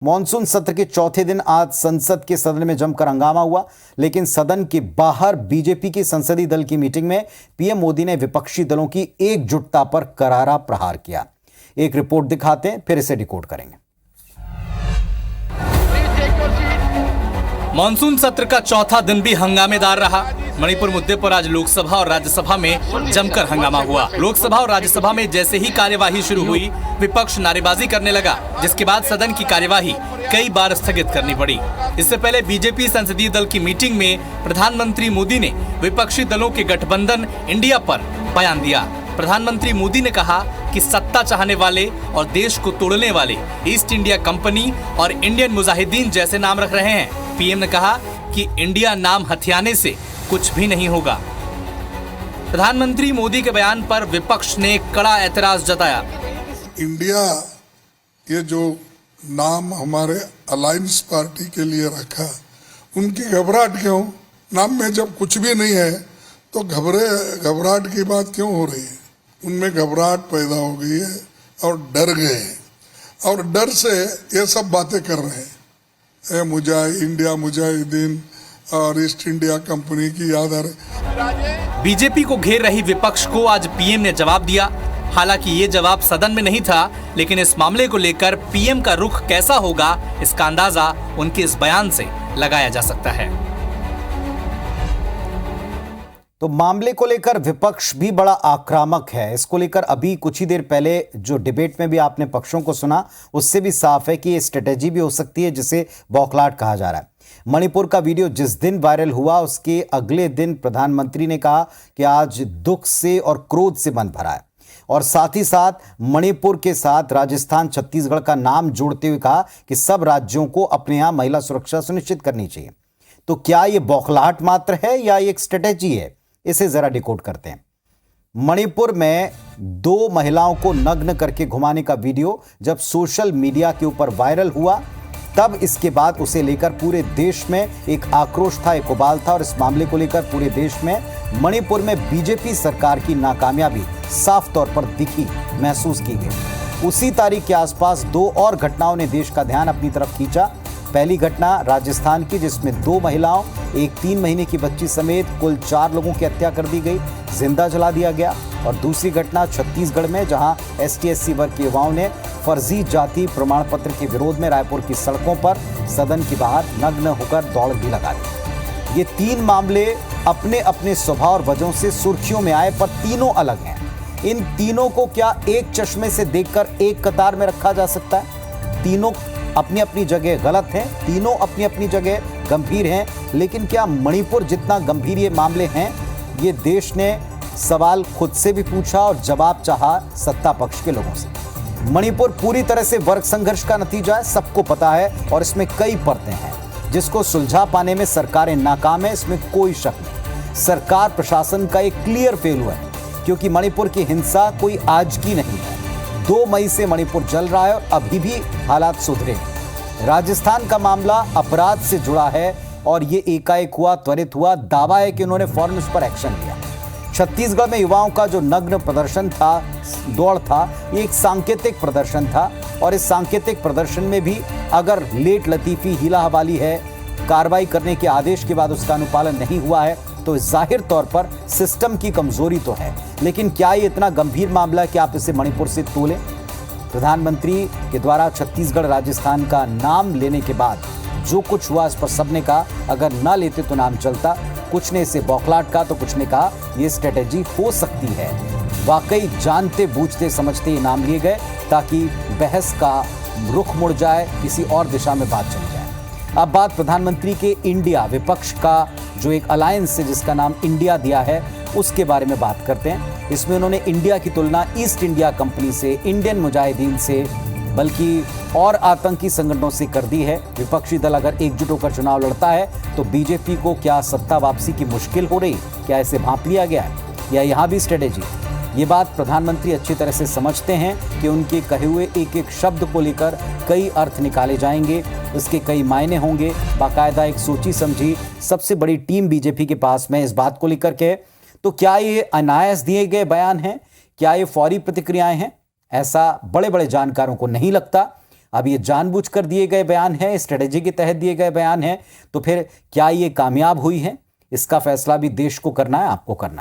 Monsoon सत्र के चौथे दिन आज संसद के सदन में जमकर हंगामा हुआ, लेकिन सदन के बाहर बीजेपी की संसदीय दल की मीटिंग में पीएम मोदी ने विपक्षी दलों की एकजुटता पर करारा प्रहार किया। एक रिपोर्ट दिखाते हैं, फिर इसे डिकोड करेंगे। मॉनसून सत्र का चौथा दिन भी हंगामेदार रहा। मणिपुर मुद्दे पर आज लोकसभा और राज्यसभा में जमकर हंगामा हुआ। लोकसभा और राज्यसभा में जैसे ही कार्यवाही शुरू हुई, विपक्ष नारेबाजी करने लगा, जिसके बाद सदन की कार्यवाही कई बार स्थगित करनी पड़ी। इससे पहले बीजेपी संसदीय दल की मीटिंग में प्रधानमंत्री मोदी ने विपक्षी दलों के गठबंधन इंडिया पर बयान दिया। प्रधानमंत्री मोदी ने कहा कि सत्ता चाहने वाले और देश को तोड़ने वाले ईस्ट इंडिया कंपनी और इंडियन मुजाहिदीन जैसे नाम रख रहे हैं। पीएम ने कहा कि इंडिया नाम हथियाने से कुछ भी नहीं होगा। प्रधानमंत्री मोदी के बयान पर विपक्ष ने कड़ा ऐतराज जताया। इंडिया ये जो नाम हमारे अलायंस पार्टी के लिए रखा, उनकी घबराहट क्यों? नाम में जब कुछ भी नहीं है तो घबराहट की बात क्यों हो रही है? उनमें घबराहट पैदा हो गई है और डर गए हैं, और डर से ये सब बातें कर रहे हैं। इंडिया मुजाहिदीन और ईस्ट इंडिया कंपनी की याद आ रही। बीजेपी को घेर रही विपक्ष को आज पीएम ने जवाब दिया। हालांकि ये जवाब सदन में नहीं था, लेकिन इस मामले को लेकर पीएम का रुख कैसा होगा, इसका अंदाजा उनके इस बयान से लगाया जा सकता है। तो मामले को लेकर विपक्ष भी बड़ा आक्रामक है। इसको लेकर अभी कुछ ही देर पहले जो डिबेट में भी आपने पक्षों को सुना, उससे भी साफ है कि ये स्ट्रेटेजी भी हो सकती है जिसे बौखलाहट कहा जा रहा है। मणिपुर का वीडियो जिस दिन वायरल हुआ, उसके अगले दिन प्रधानमंत्री ने कहा कि आज दुख से और क्रोध से मन भरा है, और साथ ही साथ मणिपुर के साथ राजस्थान, छत्तीसगढ़ का नाम जोड़ते हुए कहा कि सब राज्यों को अपने यहां महिला सुरक्षा सुनिश्चित करनी चाहिए। तो क्या यह बौखलाहट मात्र है या एक स्ट्रेटेजी है? इसे जरा डिकोड करते हैं। मणिपुर में 2 महिलाओं को नग्न करके घुमाने का वीडियो जब सोशल मीडिया के ऊपर वायरल हुआ, तब इसके बाद उसे लेकर पूरे देश में एक आक्रोश था, एक उबाल था, और इस मामले को लेकर पूरे देश में मणिपुर में बीजेपी सरकार की नाकामयाबी साफ तौर पर दिखी, महसूस की गई। उसी तारीख के आसपास 2 और घटनाओं ने देश का ध्यान अपनी तरफ खींचा। पहली घटना राजस्थान की, जिसमें 2 महिलाओं, एक 3 महीने की बच्ची समेत कुल 4 लोगों की हत्या कर दी गई, जिंदा जला दिया गया। और दूसरी घटना छत्तीसगढ़ में, जहां ST/SC वर्ग के युवाओं ने फर्जी जाति प्रमाण पत्र के विरोध में रायपुर की सड़कों पर सदन के बाहर नग्न होकर दौड़ भी लगा दी। ये 3 मामले अपने अपने स्वभाव और वजहों से सुर्खियों में आए, पर तीनों अलग हैं। इन तीनों को क्या एक चश्मे से देखकर एक कतार में रखा जा सकता है? तीनों अपनी अपनी जगह गलत हैं, तीनों अपनी अपनी जगह गंभीर हैं, लेकिन क्या मणिपुर जितना गंभीर ये मामले हैं? ये देश ने सवाल खुद से भी पूछा और जवाब चाहा सत्ता पक्ष के लोगों से। मणिपुर पूरी तरह से वर्ग संघर्ष का नतीजा है, सबको पता है, और इसमें कई परतें हैं जिसको सुलझा पाने में सरकारें नाकाम है, इसमें कोई शक नहीं। सरकार प्रशासन का एक क्लियर फेल है, क्योंकि मणिपुर की हिंसा कोई आज की नहीं है। 2 मई से मणिपुर जल रहा है और अभी भी हालात सुधरे। राजस्थान का मामला अपराध से जुड़ा है और ये एकाएक हुआ, त्वरित हुआ। दावा है कि उन्होंने फौरन उस पर एक्शन लिया। छत्तीसगढ़ में युवाओं का जो नग्न प्रदर्शन था, दौड़ था, ये एक सांकेतिक प्रदर्शन था, और इस सांकेतिक प्रदर्शन में भी अगर लेट लतीफी, हीला हवाली है, कार्रवाई करने के आदेश के बाद उसका अनुपालन नहीं हुआ है, तो जाहिर तौर पर सिस्टम की कमजोरी तो है। लेकिन क्या ये इतना गंभीर मामला है कि आप इसे मणिपुर से तोलें? प्रधानमंत्री के द्वारा छत्तीसगढ़, राजस्थान का नाम लेने के बाद जो कुछ हुआ, इस पर सबने कहा अगर ना लेते तो नाम चलता। कुछ ने इसे बौखलाहट कहा तो कुछ ने कहा ये स्ट्रेटेजी हो सकती है। वाकई जानते बूझते समझते ये नाम लिए गए ताकि बहस का रुख मुड़ जाए, किसी और दिशा में बात चली जाए। अब बात प्रधानमंत्री के इंडिया, विपक्ष का जो एक अलायंस है जिसका नाम इंडिया दिया है, उसके बारे में बात करते हैं। इसमें उन्होंने इंडिया की तुलना ईस्ट इंडिया कंपनी से, इंडियन मुजाहिदीन से, बल्कि और आतंकी संगठनों से कर दी है। विपक्षी दल अगर एकजुट होकर चुनाव लड़ता है तो बीजेपी को क्या सत्ता वापसी की मुश्किल हो रही? क्या इसे भांप लिया गया है या यहां भी स्ट्रेटेजी? ये बात प्रधानमंत्री अच्छी तरह से समझते हैं कि उनके कहे हुए एक एक शब्द को लेकर कई अर्थ निकाले जाएंगे, इसके कई मायने होंगे। बाकायदा एक सोची समझी सबसे बड़ी टीम बीजेपी के पास में इस बात को लेकर के। तो क्या ये अनायास दिए गए बयान हैं? क्या ये फौरी प्रतिक्रियाएं हैं? ऐसा बड़े बड़े जानकारों को नहीं लगता। अब ये जानबूझकर दिए गए बयान हैं, स्ट्रेटेजी के तहत दिए गए बयान हैं, तो फिर क्या ये कामयाब हुई है? इसका फैसला भी देश को करना है, आपको करना है।